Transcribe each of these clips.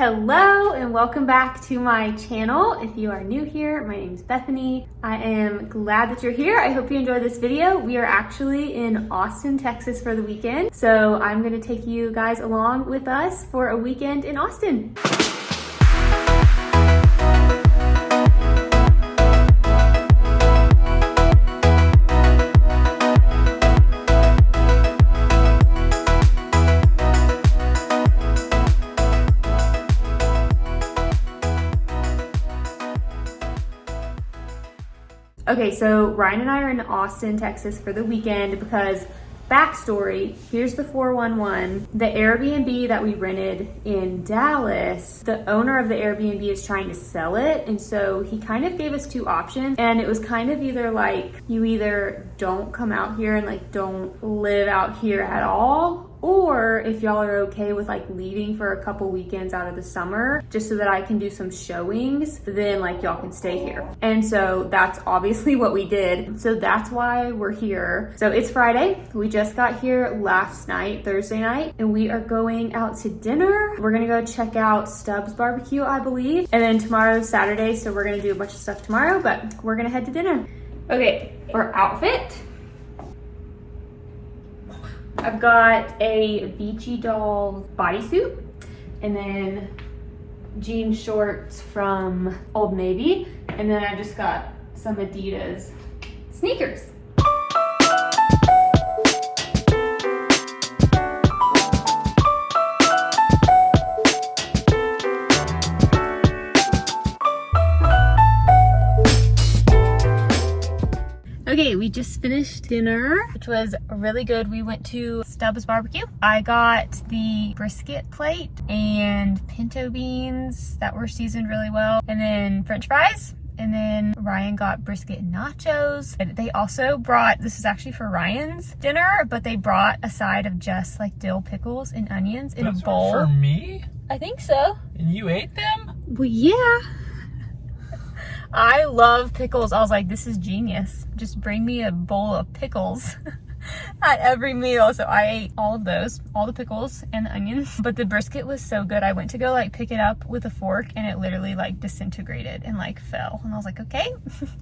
Hello and welcome back to my channel. If you are new here, my name is Bethany. I am glad that you're here. I hope you enjoyed this video. We are actually in Austin, Texas for the weekend. So I'm gonna take you guys along with us for a weekend in Austin. Okay, so Ryan and I are in Austin, Texas for the weekend because backstory, here's the 411. The Airbnb that we rented in Dallas, the owner of the Airbnb is trying to sell it. And so he kind of gave us two options. And it was kind of either like, you either don't come out here and like don't live out here at all, or if y'all are okay with like leaving for a couple weekends out of the summer, just so that I can do some showings, then like y'all can stay here. And so that's obviously what we did. So that's why we're here. So it's Friday. We just got here last night, Thursday night, and we are going out to dinner. We're gonna go check out Stubbs Barbecue, I believe. And then tomorrow's Saturday, so we're gonna do a bunch of stuff tomorrow, but we're gonna head to dinner. Okay, for outfit, I've got a Beachy Dolls bodysuit and then jean shorts from Old Navy. And then I just got some Adidas sneakers. Okay, we just finished dinner, which was really good. We went to Stubbs Barbecue. I got the brisket plate and pinto beans that were seasoned really well, and then French fries. And then Ryan got brisket nachos. They also brought, this is actually for Ryan's dinner, but they brought a side of just like dill pickles and onions in a bowl. For me? I think so. And you ate them? Well, yeah. I love pickles. I was like, this is genius. Just bring me a bowl of pickles at every meal. So I ate all of those, all the pickles and the onions. But the brisket was so good. I went to go like pick it up with a fork and it literally like disintegrated and like fell. And I was like, okay,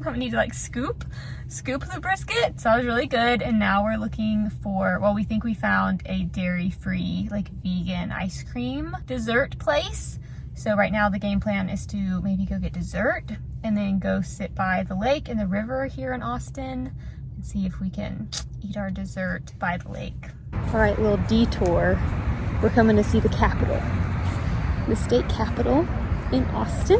I need to like scoop the brisket. So it was really good. And now we're looking for, well, we think we found a dairy-free, like vegan ice cream dessert place. So right now the game plan is to maybe go get dessert and then go sit by the lake and the river here in Austin and see if we can eat our dessert by the lake. All right, little detour. We're coming to see the Capitol, the state capitol in Austin.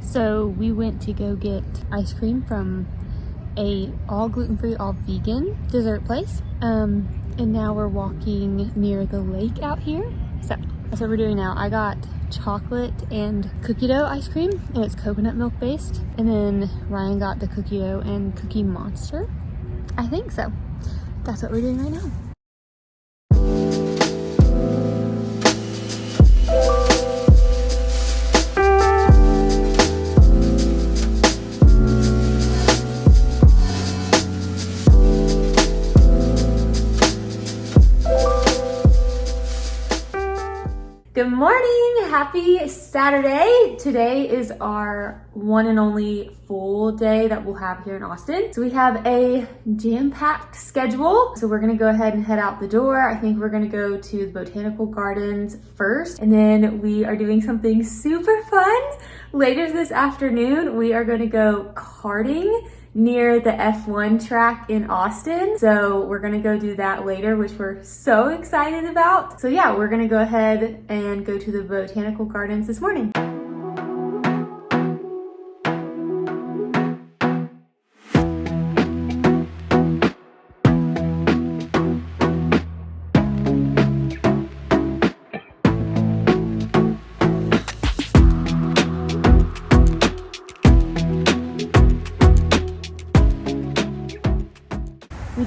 So we went to go get ice cream from a all gluten-free, all vegan dessert place. And now we're walking near the lake out here. So that's what we're doing now. I got chocolate and cookie dough ice cream and it's coconut milk based. And then Ryan got the cookie dough and cookie monster. I think so. That's what we're doing right now. Good morning, happy Saturday. Today is our one and only full day that we'll have here in Austin. So we have a jam-packed schedule. So we're gonna go ahead and head out the door. I think we're gonna go to the botanical gardens first, and then we are doing something super fun. Later this afternoon, we are gonna go karting near the F1 track in Austin. So we're gonna go do that later, which we're so excited about. So yeah, we're gonna go ahead and go to the botanical gardens this morning.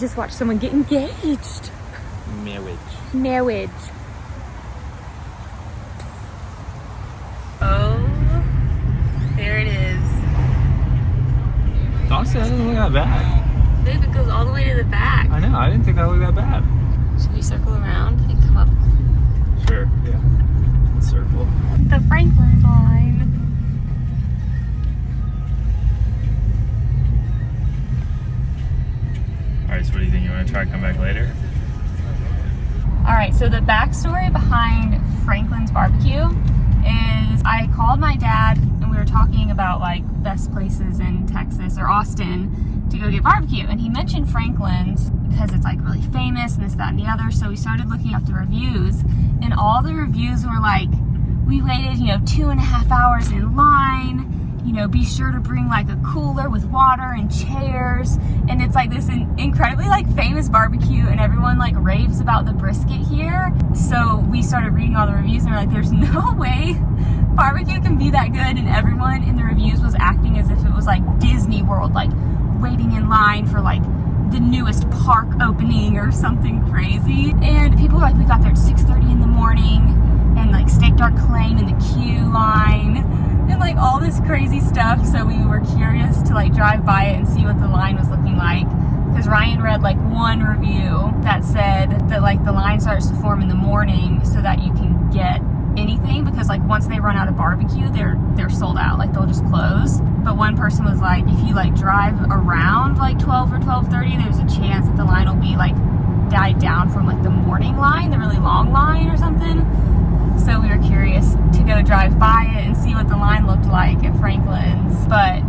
just watched someone get engaged. Marriage. Oh, there it is. Honestly, that doesn't look that bad. Babe, it goes all the way to the back. I know, I didn't think that looked that bad. Should we circle around and come up? Sure, yeah. Circle. The Franklin's line. Alright, so what do you think? You want to try to come back later? Alright, so the backstory behind Franklin's barbecue is I called my dad and we were talking about like best places in Texas or Austin to go get barbecue, and he mentioned Franklin's because it's like really famous and this, that, and the other. So we started looking up the reviews, and all the reviews were like, we waited 2.5 hours in line, be sure to bring like a cooler with water and chairs, and it's like this incredibly like famous barbecue, and everyone like raves about the brisket here. So we started reading all the reviews and we're like, there's no way barbecue can be that good, and everyone in the reviews was acting as if it was like Disney World, like waiting in line for like the newest park opening or something crazy. And people were like, we got there at 6:30 in the morning and like staked our claim in the queue line and like all this crazy stuff. So we were curious to like drive by it and see what the line was looking like, because Ryan read like one review that said that like the line starts to form in the morning so that you can get anything, because like once they run out of barbecue, they're sold out, like they'll just close. But one person was like, if you like drive around like 12 or 12:30, there's a chance that the line will be like died down from like the morning line, the really long line or something. So we were curious to go drive by it and see what the line looked like at Franklin's. But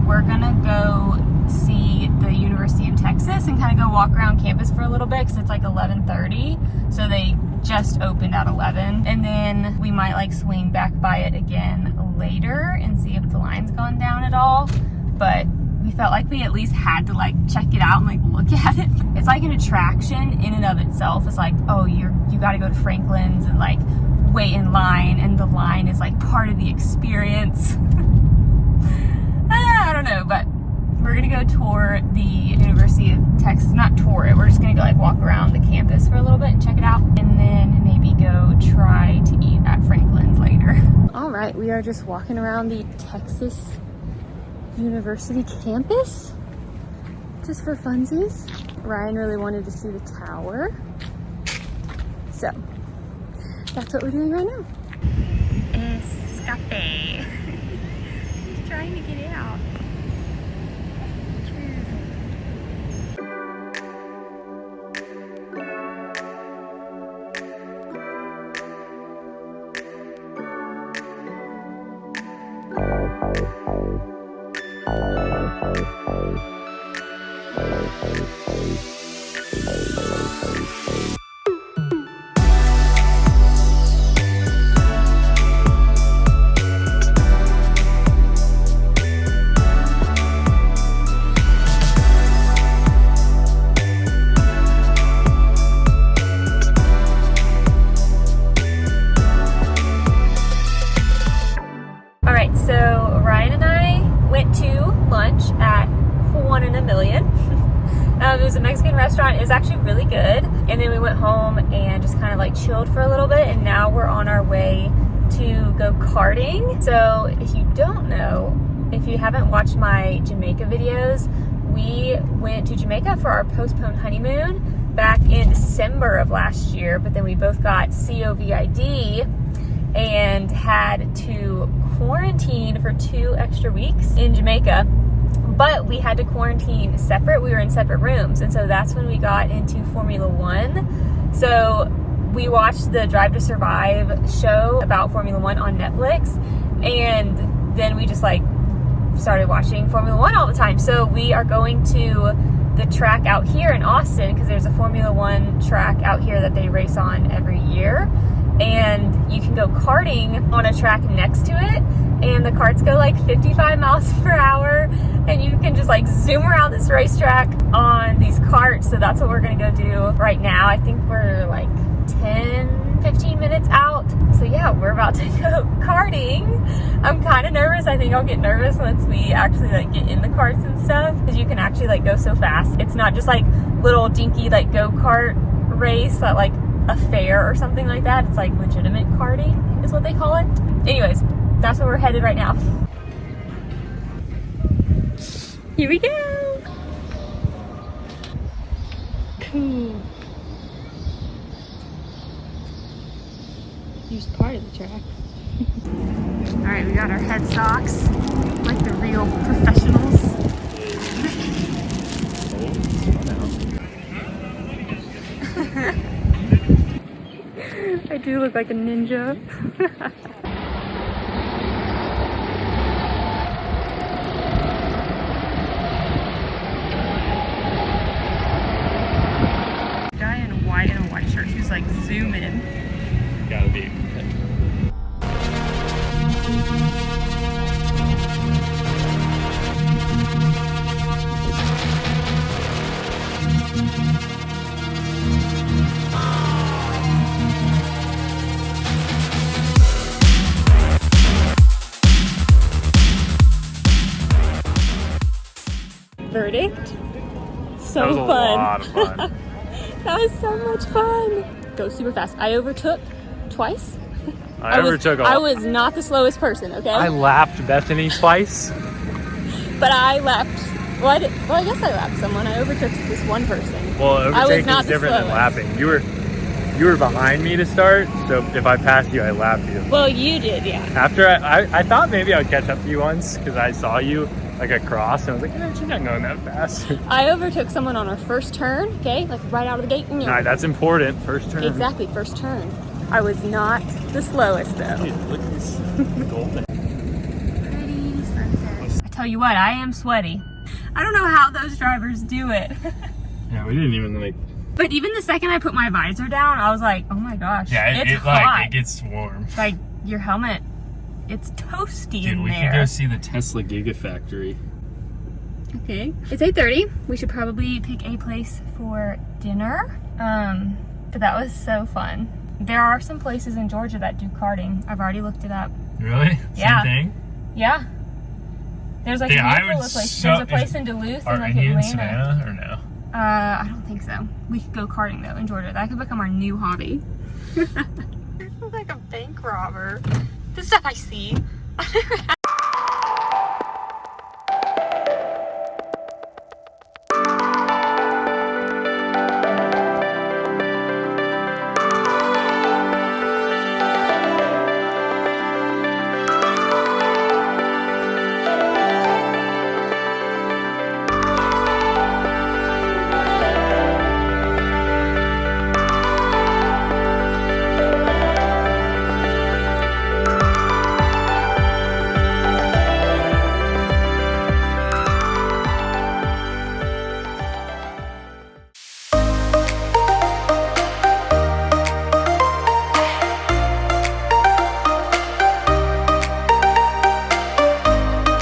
we're gonna go see the University of Texas and kind of go walk around campus for a little bit, because it's like 11:30, so they just opened at 11, and then we might like swing back by it again later and see if the line's gone down at all. But we felt like we at least had to like check it out and like look at it. It's like an attraction in and of itself. It's like, oh, you got to go to Franklin's and like wait in line, and the line is like part of the experience. I don't know, but we're gonna go tour the University of Texas. Not tour it, we're just gonna go like walk around the campus for a little bit and check it out, and then maybe go try to eat at Franklin's later. All right, we are just walking around the Texas University campus just for funsies. Ryan really wanted to see the tower, so that's what we're doing right now. Escape. Trying to get it out. So Ryan and I went to lunch at One in a Million. It was a Mexican restaurant. It was actually really good. And then we went home and just kind of like chilled for a little bit. And now we're on our way to go karting. So if you don't know, if you haven't watched my Jamaica videos, we went to Jamaica for our postponed honeymoon back in December of last year. But then we both got COVID and had to quarantine for 2 extra weeks in Jamaica, but we had to quarantine separate. We were in separate rooms, and so that's when we got into Formula One. So we watched the Drive to Survive show about Formula One on Netflix, and then we just like started watching Formula One all the time. So we are going to the track out here in Austin, because there's a Formula One track out here that they race on every year. And you can go karting on a track next to it, and the karts go like 55 miles per hour, and you can just like zoom around this racetrack on these karts. So that's what we're gonna go do right now. I think we're like 10-15 minutes out. So yeah, we're about to go karting. I'm kind of nervous. I think I'll get nervous once we actually like get in the karts and stuff, because you can actually like go so fast. It's not just like little dinky like go-kart race at like a fair or something like that. It's like legitimate karting is what they call it. Anyways, that's where we're headed right now. Here we go. Cool. Here's part of the track. All right, we got our head socks, like the real professionals. I do look like a ninja. Guy in white in a white shirt who's like zooming. Gotta be. Verdict? So That was fun. a lot of fun. That was so much fun. Go super fast. I overtook twice. I overtook I was not the slowest person, okay? I lapped Bethany twice. But I lapped. Well, I guess I lapped someone. I overtook this one person. Well, overtaking not is the different than slowest. lapping. You were behind me to start, so if I passed you, I lapped you. Well, you did, yeah. After I thought maybe I would catch up to you once because I saw you like across, and I was like, eh, she's not going that fast. I overtook someone on our first turn, okay? Like right out of the gate. Nah, that's important. First turn. Exactly, first turn. I was not the slowest though. Dude, look at this golden. Pretty sunset. I tell you what, I am sweaty. I don't know how those drivers do it. Yeah, we didn't even like. But even the second I put my visor down, I was like, oh my gosh, Yeah, it's it hot. like it gets warm. Like your helmet, it's toasty Dude, in we there. could go see the Tesla Gigafactory. Okay, it's 8:30. We should probably pick a place for dinner. But that was so fun. There are some places in Georgia that do karting. I've already looked it up. Really? Yeah. Same thing? Yeah. There's like Yeah, a I handful would of places. so- There's a place in Duluth Are and like any in Atlanta. Savannah or no? I don't think so. We could go karting though in Georgia. That could become our new hobby. I look like a bank robber. The stuff I see.